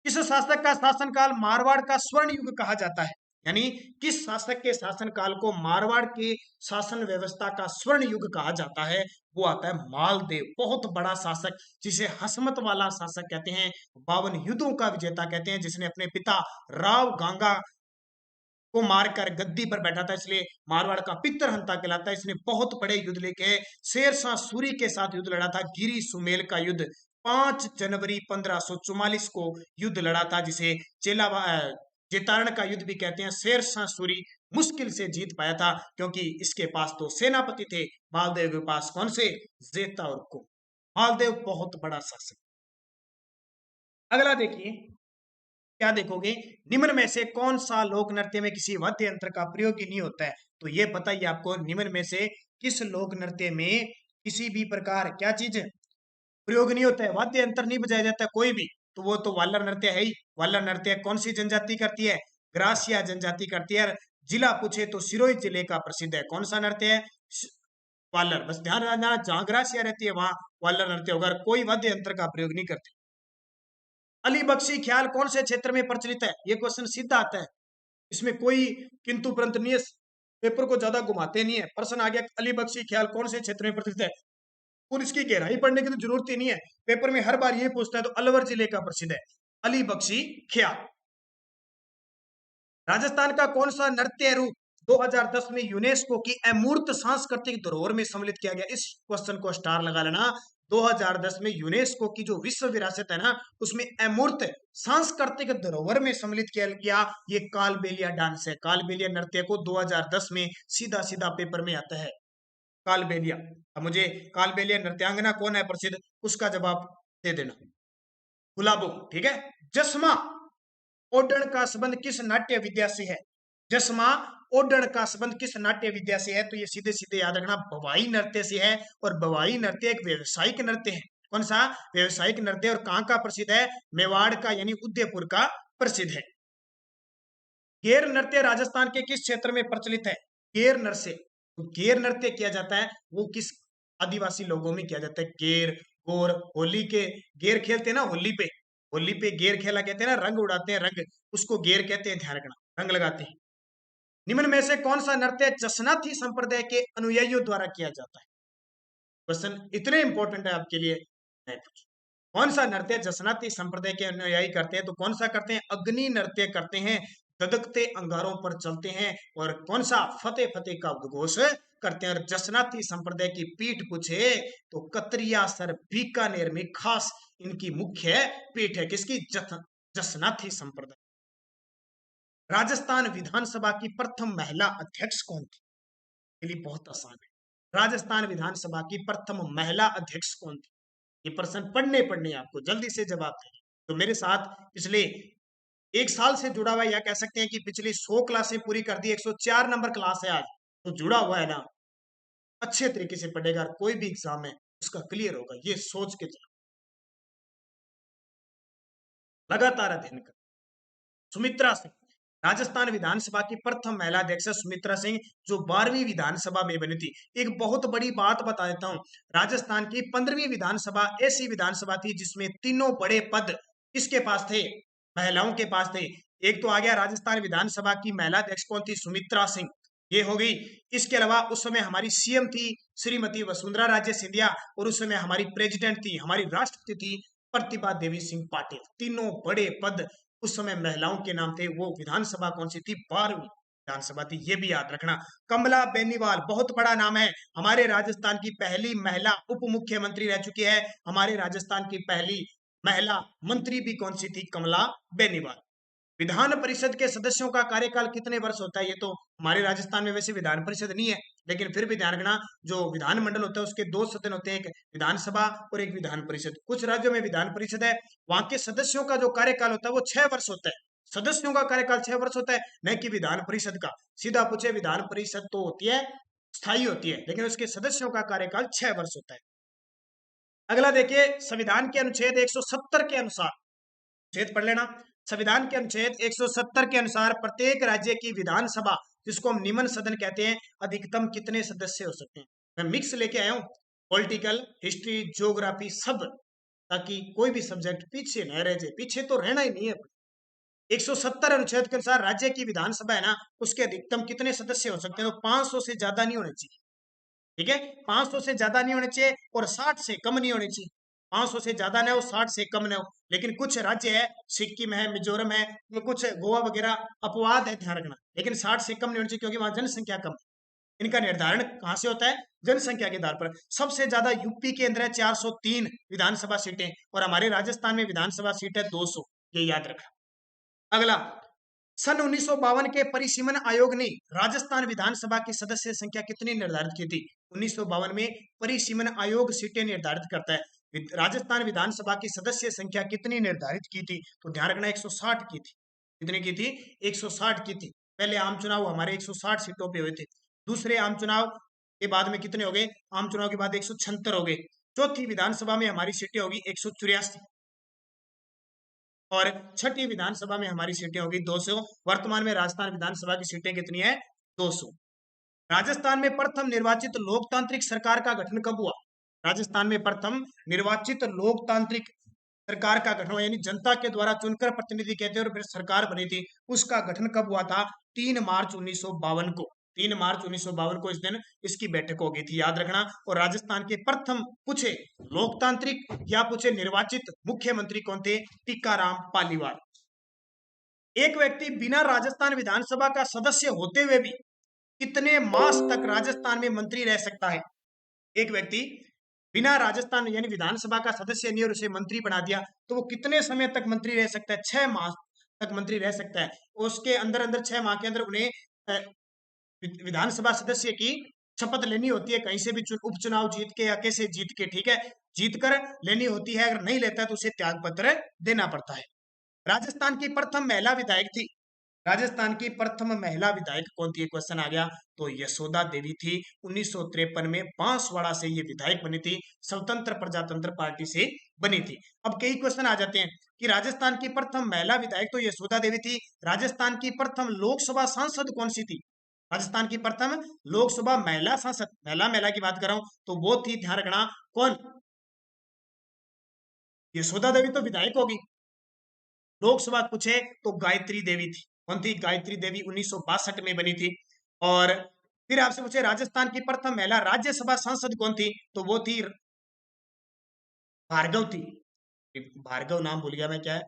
किस शासक का शासनकाल मारवाड़ का स्वर्ण युग कहा जाता है? यानी किस शासक के शासनकाल को मारवाड़ के शासन व्यवस्था का स्वर्ण युग कहा जाता है? वो आता है मालदेव। बहुत बड़ा शासक, जिसे हसमत वाला शासक कहते हैं, 52 युद्धों का विजेता कहते हैं, जिसने अपने पिता राव गांगा को मारकर गद्दी पर बैठा था, इसलिए मारवाड़ का पितरहंता कहलाता है। इसने बहुत बड़े युद्ध लेके शेरशाह सूरी के साथ युद्ध लड़ा था, गिरी सुमेल का युद्ध। 5 जनवरी 1544 को युद्ध लड़ा था, जिसे जेतारण का युद्ध भी कहते हैं। शेरशाह सूरी मुश्किल से जीत पाया था, क्योंकि इसके पास तो सेनापति थे, मालदेव के पास कौन से? जेता और को। मालदेव बहुत बड़ा शासक। अगला देखिए, क्या देखोगे? निम्न में से कौन सा लोक नृत्य में किसी वाद्य यंत्र का प्रयोग ही नहीं होता है? तो ये बताइए आपको, निम्न में से किस लोक नृत्य में किसी भी प्रकार क्या चीज प्रयोग नहीं होता है, वाद्य यंत्र नहीं बजाया जाता कोई भी? तो वो तो वालर नृत्य है ही। वालर नृत्य कौन सी जनजाति करती है? ग्रासिया जनजाति करती है। जिला पूछे तो सिरोही जिले का प्रसिद्ध है। कौन सा नृत्य है? वालर। बस ध्यान रखना, जहां ग्रासिया रहती है वहां वालर नृत्य होगा, कोई वाद्य यंत्र का प्रयोग नहीं करते। अली बख्शी ख्याल कौन से क्षेत्र में प्रचलित है? ये क्वेश्चन सीधा आता है, इसमें कोई किंतु परंतु नहीं है, पेपर को ज्यादा घुमाते नहीं है। प्रश्न आ गया, अली बख्शी ख्याल कौन से क्षेत्र में प्रचलित है, और इसकी गहराई पढ़ने की तो जरूरत ही नहीं है, पेपर में हर बार ये पूछता है। तो अलवर जिले का प्रसिद्ध है अली बख्शी ख्याल। राजस्थान का कौन सा नृत्य रूप 2010 में यूनेस्को की अमूर्त सांस्कृतिक धरोहर में सम्मिलित किया गया? इस क्वेश्चन को स्टार लगा लेना। 2010 में यूनेस्को की जो विश्व विरासत है ना, उसमें अमूर्त सांस्कृतिक धरोहर में सम्मिलित किया गया ये कालबेलिया डांस है। कालबेलिया नृत्य को 2010 में सीधा सीधा पेपर में आता है, कालबेलिया। अब मुझे कालबेलिया नृत्यांगना कौन है प्रसिद्ध, उसका जवाब दे देना। गुलाबो। ठीक है। जसमा ओडण का संबंध किस नाट्य विद्या से है? जसमा ओडण का संबंध किस नाट्य विद्या से है? तो ये सीधे सीधे याद रखना, बवाई नृत्य से है। और बवाई नृत्य एक व्यवसायिक नृत्य है। कौन सा? व्यवसायिक नृत्य। और कहां का प्रसिद्ध है? मेवाड़ का, यानी उदयपुर का प्रसिद्ध है। घेर नृत्य राजस्थान के किस क्षेत्र में प्रचलित है? गेर नृत्य। तो गेर नृत्य किया जाता है वो किस आदिवासी लोगों में किया जाता है? गेर, गोर, होली के गेर खेलते हैं ना, होली पे गेर खेला कहते हैं ना, रंग उड़ाते हैं, रंग, उसको गेर कहते हैं, ध्यान रखना, रंग लगाते हैं। निम्न में से कौन सा नृत्य जसनाथी संप्रदाय के अनुयायियों द्वारा किया जाता है? क्वेश्चन इतने इंपॉर्टेंट है आपके लिए, मैं पूछूं, कौन सा नृत्य जसनाती संप्रदाय के अनुयायी करते हैं? तो कौन सा करते हैं? अग्नि नृत्य करते हैं, धधकते अंगारों पर चलते हैं। और कौन सा? फतेह फतेह का उद्घोष करते हैं। और जसनाती संप्रदाय की पीठ पूछे तो कतरिया सर बीकानेर में खास इनकी मुख्य पीठ है। किसकी? जसनाथी संप्रदाय। राजस्थान विधानसभा की प्रथम महिला अध्यक्ष कौन थी? ये लिए बहुत आसान है। राजस्थान विधानसभा की प्रथम महिला अध्यक्ष कौन थी? ये प्रश्न पढ़ने पढ़ने आपको जल्दी से जवाब दें। तो मेरे साथ पिछले एक साल से जुड़ा हुआ, या कह सकते हैं कि पिछली 100 क्लासें पूरी कर दी, 104 नंबर क्लास है आज, तो जुड़ा हुआ है ना, अच्छे तरीके से पढ़ेगा और कोई भी एग्जाम है उसका क्लियर होगा, ये सोच के चलो, लगातार अध्ययन कर। सुमित्रा सिंह, राजस्थान विधानसभा की प्रथम महिला अध्यक्ष सुमित्रा सिंह, जो 12वीं विधानसभा में बनी थी। एक बहुत बड़ी बात बता देता हूं, राजस्थान की 15वीं विधानसभा ऐसी विधानसभा थी जिसमें तीनों बड़े पद किसके पास थे? महिलाओं के पास थे। एक तो आ गया राजस्थान विधानसभा की महिला अध्यक्ष कौन थी? सुमित्रा सिंह, ये हो गई। इसके अलावा उस समय हमारी सीएम थी श्रीमती वसुंधरा राजे सिंधिया, और उस समय हमारी प्रेसिडेंट थी, हमारी राष्ट्रपति थी प्रतिभा देवी सिंह पाटिल। तीनों बड़े पद उस समय महिलाओं के नाम थे। वो विधानसभा कौन सी थी? 12वीं विधानसभा थी, ये भी याद रखना। कमला बेनीवाल, बहुत बड़ा नाम है, हमारे राजस्थान की पहली महिला उप मुख्यमंत्री रह चुकी है। हमारे राजस्थान की पहली महिला मंत्री भी कौन सी थी? कमला बेनीवाल। विधान परिषद के सदस्यों का कार्यकाल कितने वर्ष होता है? ये तो हमारे राजस्थान में वैसे विधान परिषद नहीं है, लेकिन फिर भी ध्यान रखना, जो विधानमंडल होता है उसके दो सदन होते हैं, एक विधानसभा और एक विधान परिषद। कुछ राज्यों में विधान परिषद है, वहां के सदस्यों का जो कार्यकाल होता है वो 6 वर्ष होता है। सदस्यों का कार्यकाल 6 वर्ष होता है, न कि विधान परिषद का। सीधा पूछे, विधान परिषद तो होती है स्थायी होती है, लेकिन उसके सदस्यों का कार्यकाल 6 वर्ष होता है। अगला देखिए, संविधान के अनुच्छेद 170 के अनुसार, अनुच्छेद पढ़ लेना, संविधान के अनुच्छेद 170 के अनुसार प्रत्येक राज्य की विधानसभा, जिसको हम निम्न सदन कहते हैं, अधिकतम कितने सदस्य हो सकते हैं? मैं मिक्स लेके आया हूं, पॉलिटिकल, हिस्ट्री, ज्योग्राफी, सब, ताकि कोई भी सब्जेक्ट पीछे न रह जाए। पीछे तो रहना ही नहीं है। 170 अनुच्छेद के अनुसार राज्य की विधानसभा है ना, उसके अधिकतम कितने सदस्य हो सकते हैं? तो 500 से ज्यादा नहीं होने चाहिए, ठीक है, 500 से ज्यादा नहीं होने चाहिए, और 60 से कम नहीं होने चाहिए। 500 से ज्यादा ना हो, 60 से कम ना हो। लेकिन कुछ राज्य है, सिक्किम है, मिजोरम है, तो कुछ गोवा वगैरह अपवाद है, ध्यान रखना, लेकिन 60 से कम नहीं होनी चाहिए, क्योंकि वहां जनसंख्या कम है। इनका निर्धारण कहां से होता है? जनसंख्या के आधार पर। सबसे ज्यादा यूपी के अंदर है 403 विधानसभा सीटें, और हमारे राजस्थान में विधानसभा सीट है 200, ये याद रखना। अगला, सन 1952 के परिसीमन आयोग ने राजस्थान विधानसभा की सदस्य संख्या कितनी निर्धारित की थी? 1952 में परिसीमन आयोग सीटें निर्धारित करता है, राजस्थान विधानसभा की सदस्य संख्या कितनी निर्धारित की थी? तो ध्यान रखना, 160 की थी। कितनी की थी? 160 की थी। पहले आम चुनाव हमारे 160 सीटों पे हुए थे, दूसरे आम चुनाव के बाद में कितने हो गए? आम चुनाव के बाद 176 हो गए। चौथी विधानसभा में हमारी सीटें होगी 184, और छठी विधानसभा में हमारी सीटें होगी 200। वर्तमान में राजस्थान विधानसभा की सीटें कितनी है? 200। राजस्थान में प्रथम निर्वाचित लोकतांत्रिक सरकार का गठन कब हुआ? राजस्थान में प्रथम निर्वाचित लोकतांत्रिक सरकार का गठन हुआ, यानी जनता के द्वारा चुनकर प्रतिनिधि कहते हैं और फिर सरकार बनी थी, उसका गठन कब हुआ था? 3 मार्च 1952 को। 3 मार्च 1952 को इस दिन इसकी बैठक हो गई थी, याद रखना। और राजस्थान के प्रथम पूछे लोकतांत्रिक या पूछे निर्वाचित मुख्यमंत्री कौन थे? टीकाराम पालीवाल। एक व्यक्ति बिना राजस्थान विधानसभा का सदस्य होते हुए भी कितने मास तक राजस्थान में मंत्री रह सकता है? एक व्यक्ति बिना राजस्थान यानी विधानसभा का सदस्य नहीं और उसे मंत्री बना दिया, तो वो कितने समय तक मंत्री रह सकता है? 6 माह तक मंत्री रह सकता है। उसके अंदर अंदर 6 माह के अंदर उन्हें विधानसभा सदस्य की शपथ लेनी होती है, कहीं से भी उपचुनाव जीत के या कैसे जीत के, ठीक है, जीत कर लेनी होती है। अगर नहीं लेता है तो उसे त्याग पत्र देना पड़ता है। राजस्थान की प्रथम महिला विधायक थी, राजस्थान की प्रथम महिला विधायक कौन थी? क्वेश्चन आ गया, तो यशोदा देवी थी। 1953 में बांसवाड़ा से ये विधायक बनी थी, स्वतंत्र प्रजातंत्र पार्टी से बनी थी। अब कई क्वेश्चन आ जाते हैं कि राजस्थान की प्रथम महिला विधायक तो यशोदा देवी थी, राजस्थान की प्रथम लोकसभा सांसद कौन सी थी? राजस्थान की प्रथम लोकसभा महिला सांसद, महिला की बात कर रहा हूं, तो वो थी, ध्यान रखना, कौन? यशोदा देवी तो विधायक होगी। लोकसभा पूछे तो गायत्री देवी थी। कौन थी? गायत्री देवी 1962 में बनी थी। और फिर आपसे पूछे राजस्थान की प्रथम महिला राज्यसभा सांसद कौन थी, तो वो थी भार्गव थी। भार्गव नाम भूल गया मैं, क्या है,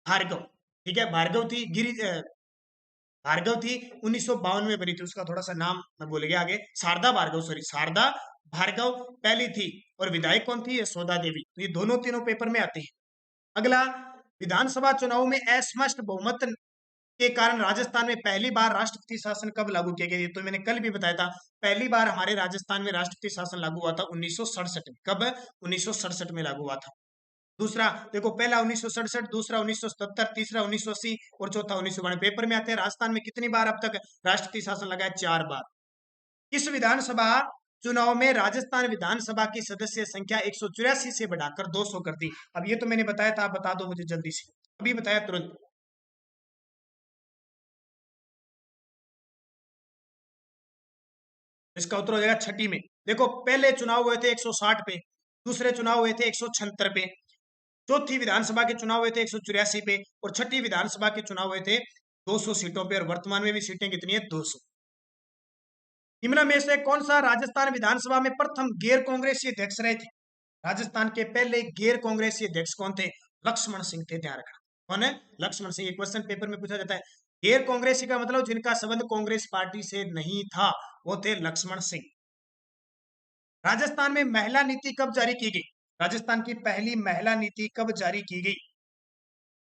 भार्गव, ठीक है, भार्गव थी, भार्गव थी, 1952 में बनी थी। उसका थोड़ा सा नाम मैं भूल गया आगे, शारदा भार्गव, सॉरी, शारदा भार्गव पहली थी। और विधायक कौन थी? यशोदा देवी। तो ये दोनों तीनों पेपर में आती है। अगला, विधानसभा चुनाव में अस्पष्ट बहुमत के कारण राजस्थान में पहली बार राष्ट्रपति शासन कब लागू किया गया? ये तो मैंने कल भी बताया था। पहली बार हमारे राजस्थान में राष्ट्रपति शासन लागू हुआ था 1967 में। कब? 1967 में लागू हुआ था। दूसरा देखो, पहला 1967, दूसरा 1977, तीसरा 1980 और चौथा 1992। पेपर में आते हैं। राजस्थान में कितनी बार अब तक राष्ट्रपति शासन लगा है? 4 बार। इस विधानसभा चुनाव में राजस्थान विधानसभा की सदस्य संख्या 184 से बढ़ाकर 200 कर दी। अब ये तो मैंने बताया था, आप बता दो मुझे जल्दी से, अभी बताया तुरंत। इसका उत्तर हो जाएगा छठी में। देखो, पहले चुनाव हुए थे 160 पे, दूसरे चुनाव हुए थे 176 पे, चौथी विधानसभा के चुनाव हुए थे 184 पे, और छठी विधानसभा के चुनाव हुए थे 200 सीटों पे। और वर्तमान में भी सीटें कितनी है? 200। निम्न में से कौन सा राजस्थान विधानसभा में प्रथम गैर कांग्रेसी अध्यक्ष रहे थे? राजस्थान के पहले गैर कांग्रेसी अध्यक्ष कौन थे? लक्ष्मण सिंह थे। ध्यान रखना, कौन है? लक्ष्मण सिंह। एक क्वेश्चन पेपर में पूछा जाता है, गैर कांग्रेसी का मतलब जिनका संबंध कांग्रेस पार्टी से नहीं था, वो थे लक्ष्मण सिंह। राजस्थान में महिला नीति कब जारी की गई? राजस्थान की पहली महिला नीति कब जारी की गई?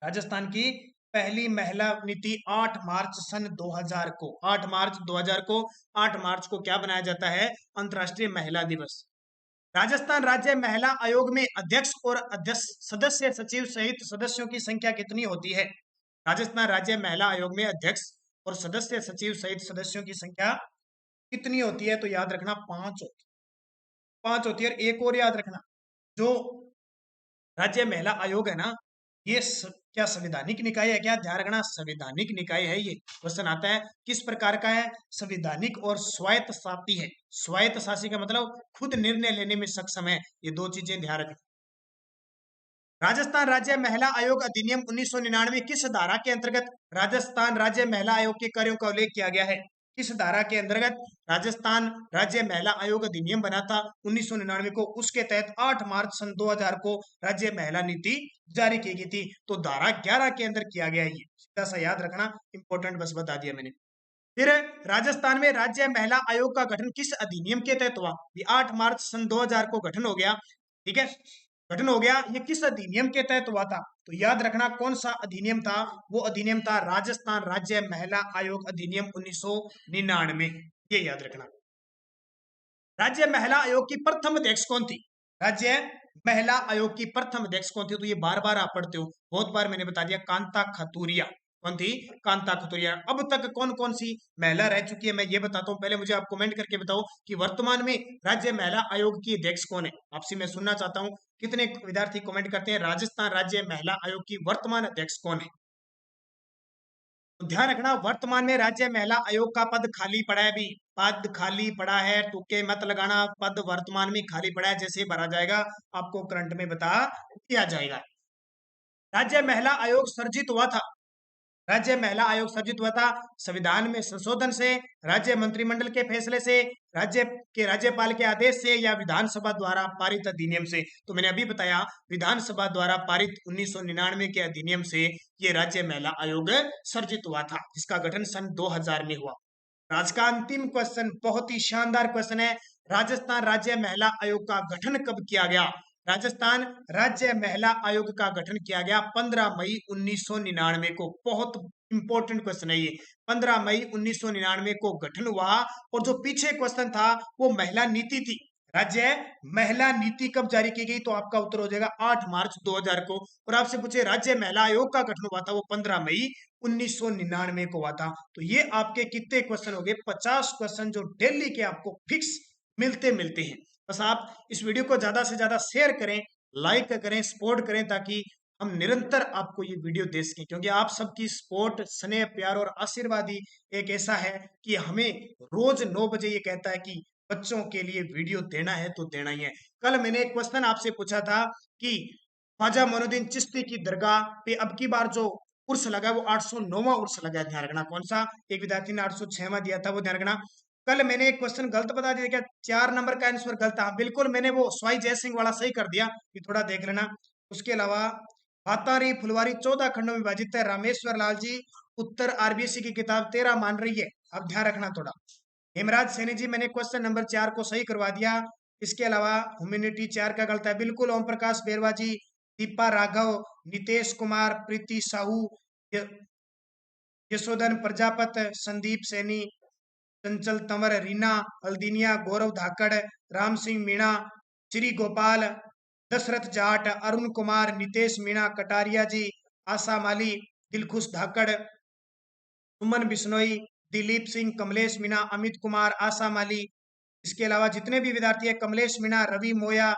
राजस्थान की पहली महिला नीति 8 मार्च सन 2000 को, 8 मार्च 2000 को, 8 मार्च को क्या बनाया जाता है? अंतर्राष्ट्रीय महिला दिवस। राजस्थान राज्य महिला आयोग में अध्यक्ष और अध्यक्ष, सदस्य, सचिव सहित सदस्यों की संख्या कितनी होती है? राजस्थान राज्य महिला आयोग में अध्यक्ष और सदस्य, सचिव सहित सदस्यों की संख्या कितनी होती है? तो याद रखना 5 होती, 5 होती है। और एक और याद रखना, जो राज्य महिला आयोग है ना, ये क्या संवैधानिक निकाय है क्या? ध्यान रखना, संवैधानिक निकाय है ये। क्वेश्चन आता है किस प्रकार का है? संवैधानिक और स्वायत्त शासी है। स्वायत्त शासी का मतलब खुद निर्णय लेने में सक्षम है। ये दो चीजें ध्यान रखना। राजस्थान राज्य महिला आयोग अधिनियम 1999 किस धारा के अंतर्गत राजस्थान राज्य महिला आयोग के कार्यों का उल्लेख किया गया है? किस धारा के अंतर्गत राजस्थान राज्य महिला आयोग अधिनियम बना था 1999 को? उसके तहत 8 मार्च सन 2000 को राज्य महिला नीति जारी की गई थी। तो धारा 11 के अंदर किया गया है ये, सीधा सा याद रखना, इंपॉर्टेंट बस बता दिया मैंने। फिर राजस्थान में राज्य महिला आयोग का गठन किस अधिनियम के तहत हुआ? 8 मार्च सन 2000 को गठन हो गया, ठीक है, गठन हो गया। ये किस अधिनियम के तहत हुआ था? तो याद रखना कौन सा अधिनियम था? वो अधिनियम था राजस्थान राज्य महिला आयोग अधिनियम 1999। ये याद रखना। राज्य महिला आयोग की प्रथम अध्यक्ष कौन थी? राज्य महिला आयोग की प्रथम अध्यक्ष कौन थी? तो ये बार बार आप पढ़ते हो, बहुत बार मैंने बता दिया, कांता खतूरिया। कौन थी? कांता खतूरिया। अब तक कौन कौन सी महिला रह चुकी है मैं ये बताता हूँ। पहले मुझे आप कमेंट करके बताओ कि वर्तमान में राज्य महिला आयोग की अध्यक्ष कौन है। आपसे मैं सुनना चाहता हूँ कितने विद्यार्थी कमेंट करते हैं राजस्थान राज्य महिला आयोग की वर्तमान अध्यक्ष कौन है। तो ध्यान रखना, वर्तमान में राज्य महिला आयोग का पद खाली पड़ा है। भी पद खाली पड़ा है, तुक्के मत लगाना, पद वर्तमान में खाली पड़ा है। जैसे भरा जाएगा आपको करंट में बता दिया जाएगा। राज्य महिला आयोग सर्जित हुआ था, राज्य महिला आयोग सर्जित हुआ था संविधान में संशोधन से, राज्य मंत्रिमंडल के फैसले से, राज्य के राज्यपाल के आदेश से, या विधानसभा द्वारा पारित अधिनियम से? तो मैंने अभी बताया विधानसभा द्वारा पारित 1999 के अधिनियम से ये राज्य महिला आयोग सर्जित हुआ था, जिसका गठन सन 2000 में हुआ। आज का अंतिम क्वेश्चन बहुत ही शानदार क्वेश्चन है, राजस्थान राज्य महिला आयोग का गठन कब किया गया? राजस्थान राज्य महिला आयोग का गठन किया गया 15 मई 1999 को। बहुत इंपॉर्टेंट क्वेश्चन है ये। 15 मई 1999 को गठन हुआ। और जो पीछे क्वेश्चन था वो महिला नीति थी। राज्य महिला नीति कब जारी की गई? तो आपका उत्तर हो जाएगा 8 मार्च 2000 को। और आपसे पूछे राज्य महिला आयोग का गठन हुआ था, वो 15 मई 1999 को हुआ था। तो ये आपके कितने क्वेश्चन हो गए? 50 क्वेश्चन जो डेली के आपको फिक्स मिलते मिलते हैं। बस आप इस वीडियो को ज्यादा से ज्यादा शेयर करें, लाइक करें, सपोर्ट करें, ताकि हम निरंतर आपको ये वीडियो दे सकें, क्योंकि आप सबकी सपोर्ट, स्नेह, प्यार और आशीर्वाद ही एक ऐसा है कि हमें रोज 9 बजे ये कहता है कि बच्चों के लिए वीडियो देना है तो देना ही है। कल मैंने एक क्वेश्चन आपसे पूछा था कि ख्वाजा मोइनुद्दीन चिश्ती की दरगाह पे अब की बार जो उर्स लगा है वो 809वां उर्स लगा है, ध्यान रखना। कौन सा? एक विद्यार्थी ने 806वां दिया था, वो ध्यान रखना। कल मैंने एक क्वेश्चन गलत बता दिया क्या? 4 नंबर का आंसर गलत था। बिल्कुल मैंने वो स्वाई जय सिंह वाला सही कर दिया, ये थोड़ा देख लेना। उसके अलावा भातारी फुलवारी 14 खंडों में विभाजित है। रामेश्वर लाल जी उत्तर आरबीसी की किताब 13 मान रही है, अब ध्यान रखना थोड़ा। हेमराज सैनी जी, मैंने क्वेश्चन नंबर 4 को सही करवा दिया। इसके अलावा ह्यूमैनिटी 4 का गलत है बिल्कुल। ओम प्रकाश बेरवा जी, दीपा राघव, नितेश कुमार, प्रीति साहू, य- यशोधन प्रजापत, संदीप सैनी, चंचल तंवर, रीना हल्दीनिया, गौरव धाकड़, राम सिंह मीणा, श्री गोपाल, दशरथ जाट, अरुण कुमार, नितेश मीणा, कटारिया जी, आशा माली, दिलखुश धाकड़, सुमन बिश्नोई, दिलीप सिंह, कमलेश मीणा, अमित कुमार, आशा माली। इसके अलावा जितने भी विद्यार्थी हैं, कमलेश मीणा, रवि मोया,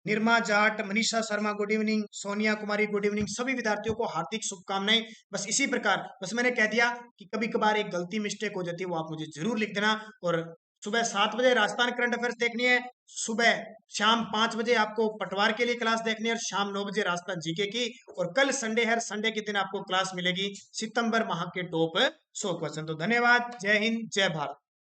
निर्मा जाट, मनीषा शर्मा गुड इवनिंग, सोनिया कुमारी गुड इवनिंग, सभी विद्यार्थियों को हार्दिक शुभकामनाएं। बस इसी प्रकार, बस मैंने कह दिया कि कभी कभार एक गलती मिस्टेक हो जाती है, वो आप मुझे जरूर लिख देना। और सुबह 7 बजे राजस्थान करंट अफेयर्स देखनी है, सुबह शाम 5 बजे आपको पटवार के लिए क्लास देखनी है, और शाम 9 बजे राजस्थान जीके की। और कल संडे है, संडे के दिन आपको क्लास मिलेगी सितंबर माह के टॉप 100 क्वेश्चन। तो धन्यवाद, जय हिंद, जय भारत।